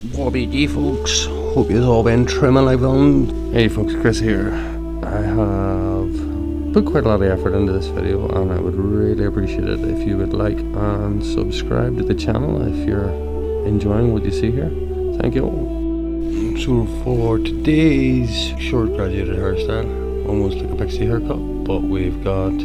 witj folks, hope you've all been trimming like on. Hey folks, Chris here. I have put quite a lot of effort into this video and I would really appreciate it if you would like and subscribe to the channel if you're enjoying what you see here. Thank you all. So for today's short graduated hairstyle, almost like a Pixie haircut, but we've got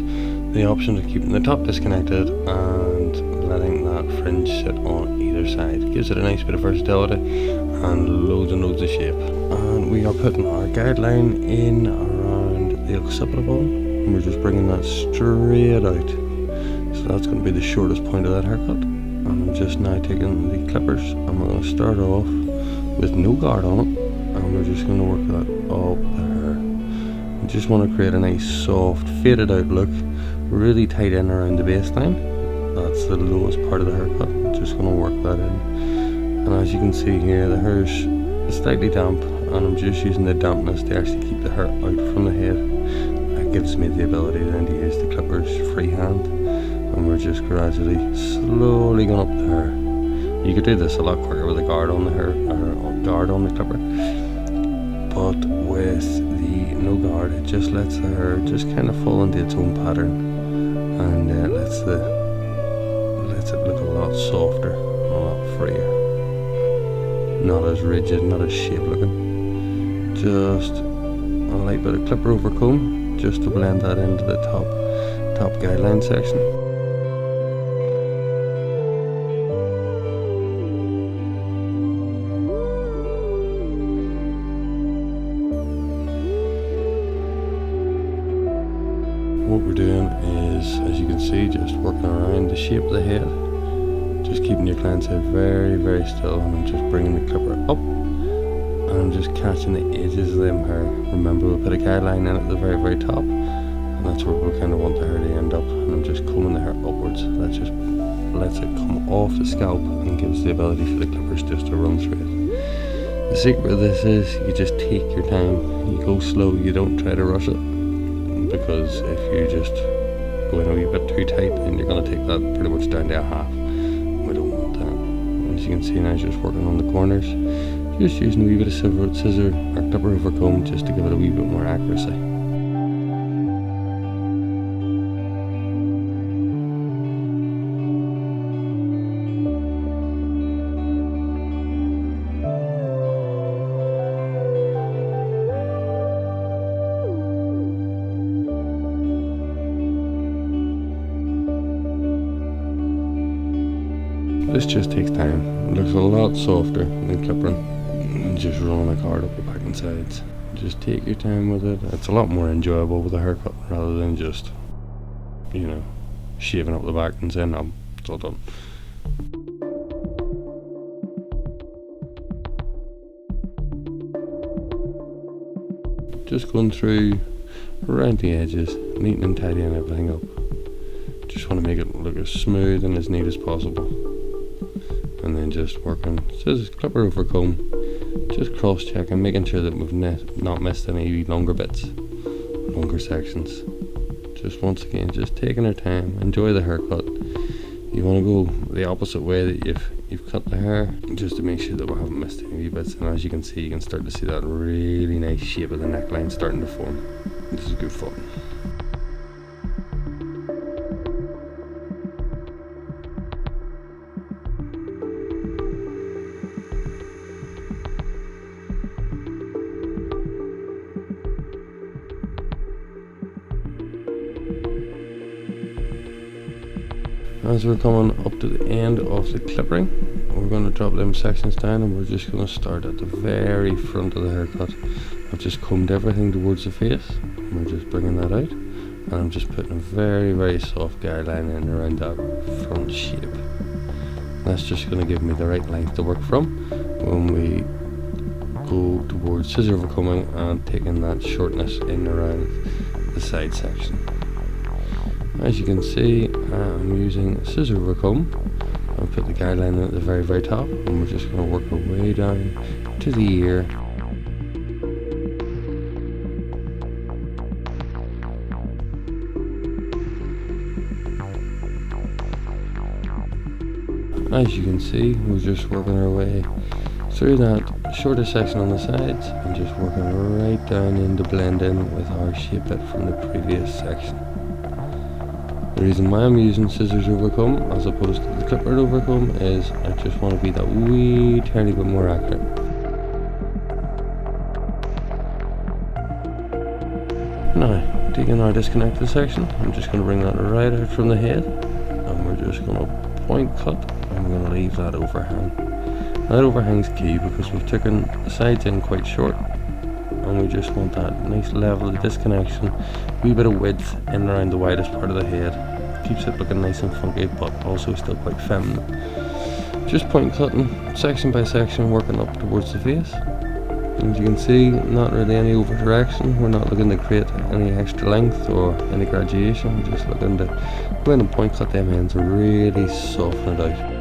the option of keeping the top disconnected and letting that fringe sit on either side. Gives it a nice bit of versatility and loads of shape. And we are putting our guideline in around the occipital bone and we're just bringing that straight out. So that's going to be the shortest point of that haircut. And I'm just now taking the clippers and we're going to start off with no guard on it and we're just going to work that up the hair. We just want to create a nice soft faded out look, really tight in around the baseline. That's the lowest part of the haircut. I'm just going to work that in. And as you can see here, the hair's slightly damp and I'm just using the dampness to actually keep the hair out from the head. That gives me the ability then to use the clippers freehand, and we're just gradually, slowly going up the hair. You could do this a lot quicker with a guard on the hair, or guard on the clipper, but with the no guard it just lets the hair just kind of fall into its own pattern and lets it look a lot softer, a lot freer, not as rigid, not as shape looking. Just a light bit of clipper over comb just to blend that into the top guideline section. What we're doing is, as you can see, just working around the shape of the head, just keeping your client's head very still, and I'm just bringing the clipper up and I'm just catching the edges of them hair. Remember, we'll put a guideline in at the very top and that's where we kind of want the hair to end up, and I'm just combing the hair upwards. That just lets it come off the scalp and gives the ability for the clippers just to run through it. The secret of this is you just take your time, you go slow, you don't try to rush it. Because if you just go in a wee bit too tight, then you're going to take that pretty much down to a half. We don't want that. As you can see now, just working on the corners, just using a wee bit of scissor or clipper over comb just to give it a wee bit more accuracy. This just takes time. It looks a lot softer than clippering and just rolling a card up the back and sides. Just take your time with it. It's a lot more enjoyable with a haircut rather than just, you know, shaving up the back and saying, "No, it's all done." Just going through around the edges, neat and tidying everything up. Just want to make it look as smooth and as neat as possible. And then just working scissors, clipper over comb, just cross checking, making sure that we've not missed any longer bits, longer sections. Just once again, just taking our time, enjoy the haircut. You want to go the opposite way that you've cut the hair, just to make sure that we haven't missed any bits. And as you can see, you can start to see that really nice shape of the neckline starting to form. This is good fun. As we're coming up to the end of the clippering, we're going to drop them sections down and we're just going to start at the very front of the haircut. I've just combed everything towards the face and we're just bringing that out, and I'm just putting a very soft guideline in around that front shape. That's just going to give me the right length to work from when we go towards scissor overcoming and taking that shortness in around the side section. As you can see, I'm using scissor overcomb. I'll put the guideline at the very top and we're just going to work our way down to the ear. As you can see, we're just working our way through that shorter section on the sides and just working right down in to blend in with our shape bit from the previous section. The reason why I'm using scissors overcomb as opposed to the clipper overcomb is I just want to be that wee tiny bit more accurate. Now, taking our disconnected section, I'm just going to bring that right out from the head, and we're just going to point cut, and we're going to leave that overhang. That overhang's key because we've taken the sides in quite short, and we just want that nice level of disconnection, wee bit of width in and around the widest part of the head. Keeps it looking nice and funky, but also still quite feminine. Just point cutting section by section, working up towards the face. As you can see, not really any over direction. We're not looking to create any extra length or any graduation. We're just looking to go in and point cut them ends and really soften it out.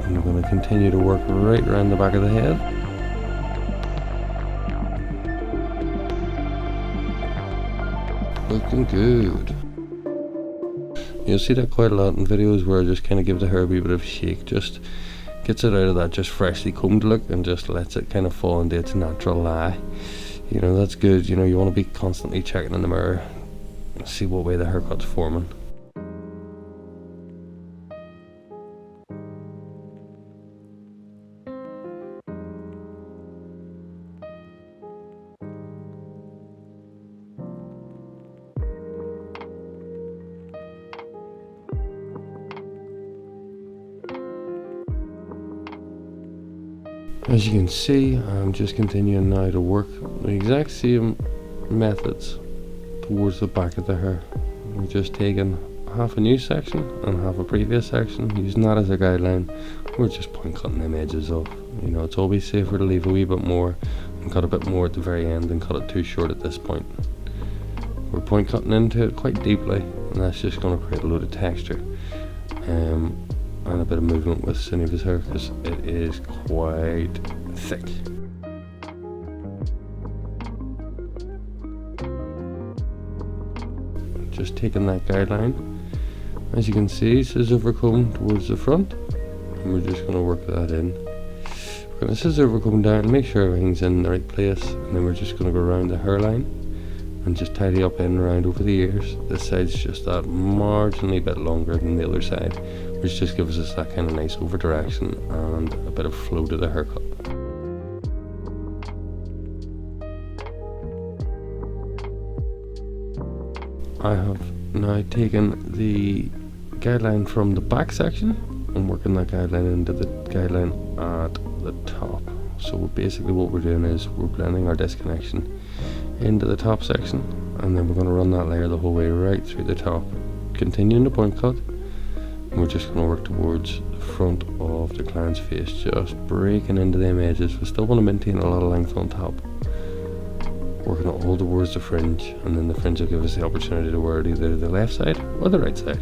And we're going to continue to work right around the back of the head. Looking good. You'll see that quite a lot in videos where I just kind of give the hair a wee bit of a shake, just gets it out of that just freshly combed look and just lets it kind of fall into its natural lie. You know, that's good. You know, you want to be constantly checking in the mirror and see what way the haircut's forming. As you can see, I'm just continuing now to work the exact same methods towards the back of the hair. We're just taking half a new section and half a previous section, using that as a guideline. We're just point cutting them edges off. You know, it's always safer to leave a wee bit more and cut a bit more at the very end than cut it too short at this point. We're point cutting into it quite deeply, and that's just going to create a load of texture. And a bit of movement with Sunniva's hair because it is quite thick. Just taking that guideline. As you can see, scissor overcomb towards the front, and we're just going to work that in. We're going to scissor overcomb down, make sure everything's in the right place, and then we're just going to go around the hairline and just tidy up in and around over the ears. This side's just that marginally bit longer than the other side, which just gives us that kind of nice over direction and a bit of flow to the haircut. I have now taken the guideline from the back section and working that guideline into the guideline at the top. So basically what we're doing is we're blending our disconnection into the top section, and then we're going to run that layer the whole way right through the top, continuing the point cut. And we're just going to work towards the front of the client's face, just breaking into them edges. We still want to maintain a lot of length on top, working all towards the fringe, and then the fringe will give us the opportunity to wear it either the left side or the right side.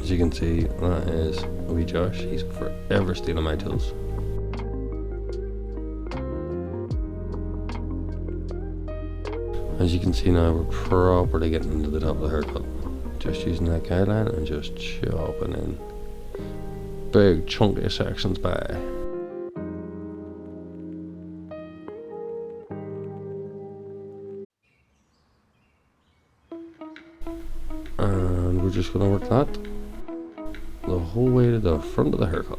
As you can see, that is wee Josh. He's forever stealing my tools. As you can see now, we're properly getting into the top of the haircut. Just using that guideline and just chopping in big chunky sections by. And we're just going to work that the whole way to the front of the haircut.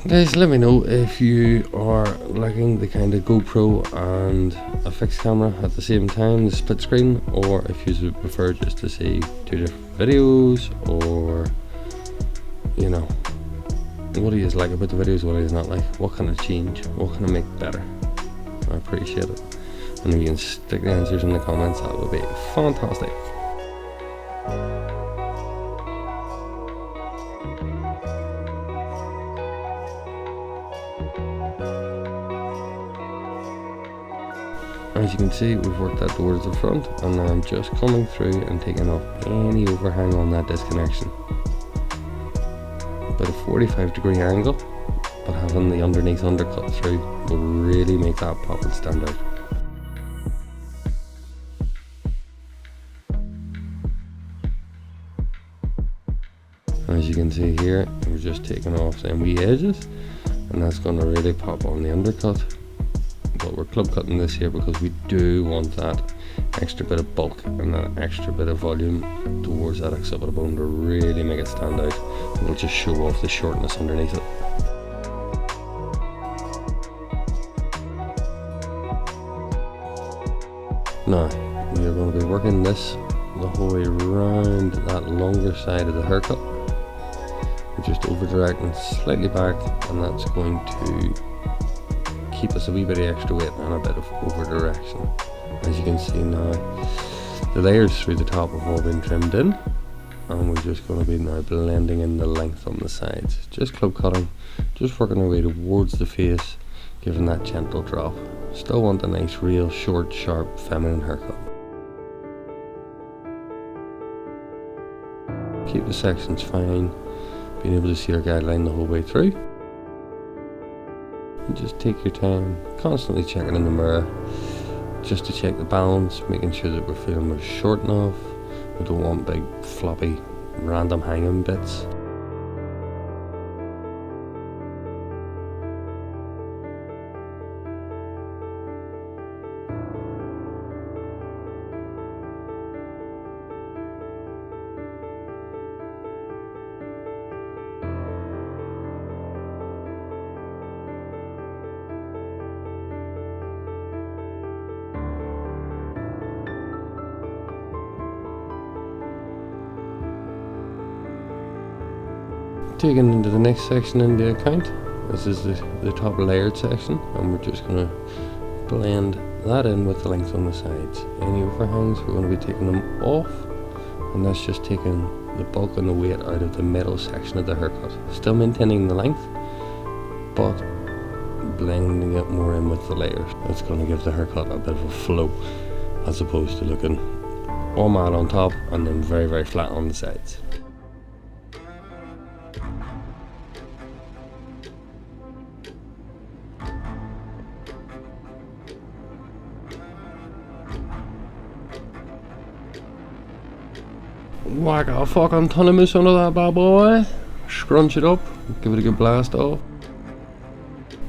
Guys, let me know if you are liking the kind of GoPro and a fixed camera at the same time, the split screen, or if you would prefer just to see two different videos, or you know, what do you like about the videos, what do you not like, what can I change, what can I make better. I appreciate it, and if you can stick the answers in the comments, that would be fantastic. As you can see, we've worked that towards the front, and I'm just coming through and taking off any overhang on that disconnection. About a 45-degree angle, but having the underneath undercut through will really make that pop and stand out. As you can see here, we're just taking off them wee edges, and that's going to really pop on the undercut. But we're club cutting this here because we do want that extra bit of bulk and that extra bit of volume towards that occipital bone to really make it stand out. We'll just show off the shortness underneath it. Now, we are going to be working this the whole way around that longer side of the haircut. We're just over directing slightly back, and that's going to keep us a wee bit of extra weight and a bit of over direction. As you can see now, the layers through the top have all been trimmed in, and we're just going to be now blending in the length on the sides. Just club cutting, just working our way towards the face, giving that gentle drop. Still want a nice, real, short, sharp, feminine haircut. Keep the sections fine, being able to see our guideline the whole way through. And just take your time, constantly checking in the mirror, just to check the balance, making sure that we're feeling we're short enough. We don't want big, floppy, random hanging bits. Taking into the next section into account, this is the top layered section, and we're just going to blend that in with the length on the sides. Any overhangs, we're going to be taking them off, and that's just taking the bulk and the weight out of the middle section of the haircut. Still maintaining the length, but blending it more in with the layers. That's going to give the haircut a bit of a flow, as opposed to looking all mad on top and then very, very flat on the sides. Whack a fucking ton of mousse under that bad boy. Scrunch it up, give it a good blast off.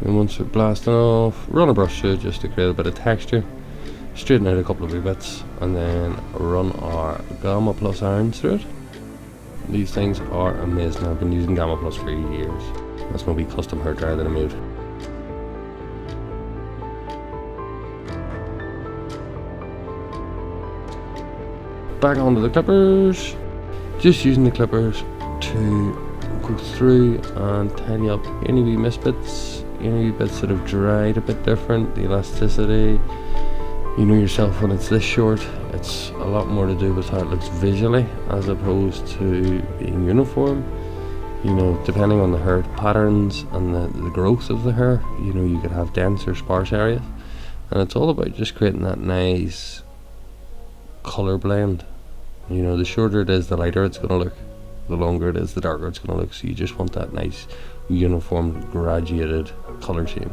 And once we're blasting off, run a brush through it just to create a bit of texture. Straighten out a couple of wee bits, and then run our Gamma Plus irons through it. These things are amazing. I've been using Gamma Plus for years. That's my wee custom hair dryer that I made. Back onto the clippers. Just using the clippers to go through and tidy up any wee misfits, any wee bits that have dried a bit different, the elasticity. You know yourself, when it's this short, it's a lot more to do with how it looks visually as opposed to being uniform. You know, depending on the hair patterns and the growth of the hair, you know, you could have dense or sparse areas, and it's all about just creating that nice color blend. You know, the shorter it is, the lighter it's going to look. The longer it is, the darker it's going to look. So you just want that nice, uniform, graduated color change.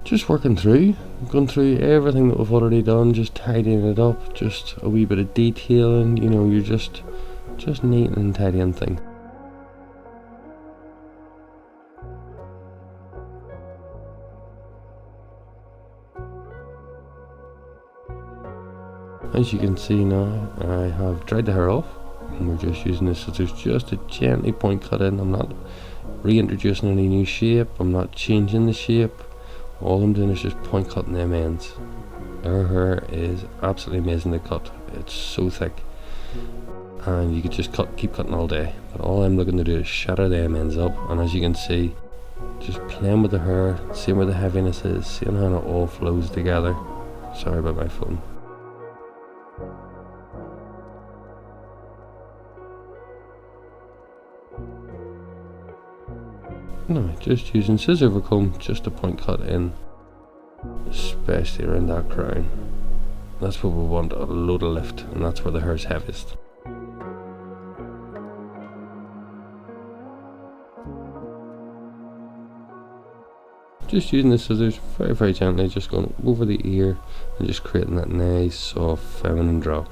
Just working through, going through everything that we've already done, just tidying it up, just a wee bit of detailing. You know, you're just neating and tidying things. As you can see now, I have dried the hair off, and we're just using the scissors just to gently point cut in. I'm not reintroducing any new shape, I'm not changing the shape. All I'm doing is just point cutting them ends. Our hair is absolutely amazing to cut. It's so thick, and you could just keep cutting all day. But all I'm looking to do is shatter them ends up, and as you can see, just playing with the hair, seeing where the heaviness is, seeing how it all flows together. Sorry about my phone. No, just using scissor over comb just to point cut in, especially around that crown. That's where we want a load of lift, and that's where the hair's heaviest. Just using the scissors very, very gently, just going over the ear and just creating that nice, soft, feminine drop.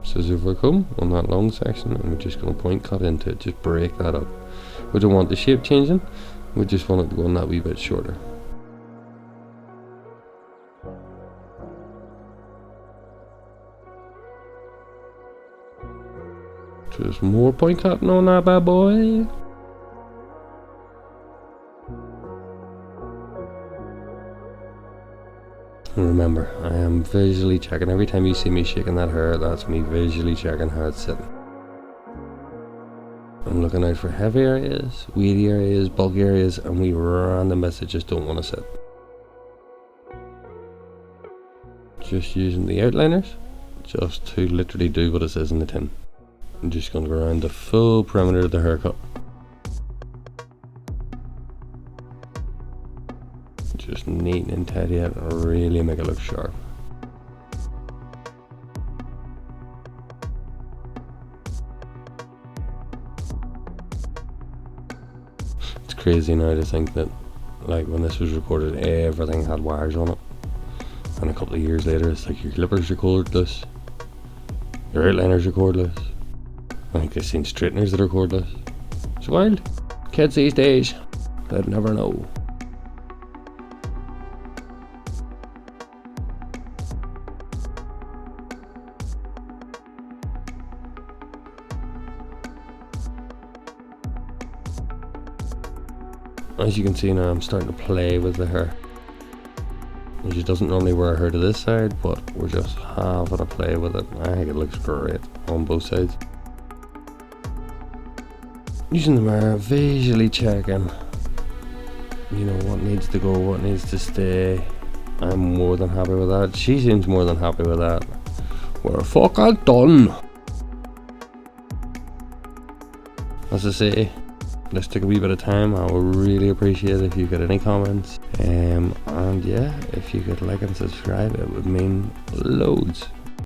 Scissor over comb on that long section, and we're just going to point cut into it, just break that up. We don't want the shape changing, we just want it going that wee bit shorter. Just more point cutting on that bad boy. And remember, I am visually checking. Every time you see me shaking that hair, that's me visually checking how it's sitting. I'm looking out for heavy areas, weedy areas, bulky areas, and we random bits that just don't want to sit. Just using the outliners, just to literally do what it says in the tin. I'm just going to go around the full perimeter of the haircut. Just neat and tidy it and really make it look sharp. It's crazy now to think that, like, when this was recorded, everything had wires on it, and a couple of years later it's like your clippers are cordless, your outliners are cordless. I think I've seen straighteners that are cordless. It's wild. Kids these days, they'd never know. As you can see now, I'm starting to play with the hair. She doesn't normally wear her hair to this side, but we're just having a play with it. I think it looks great on both sides. Using the mirror, visually checking, you know, what needs to go, what needs to stay. I'm more than happy with that. She seems more than happy with that. We're fucking done. As I say, let's take a wee bit of time. I would really appreciate it if you got any comments. And yeah, if you could like and subscribe, it would mean loads.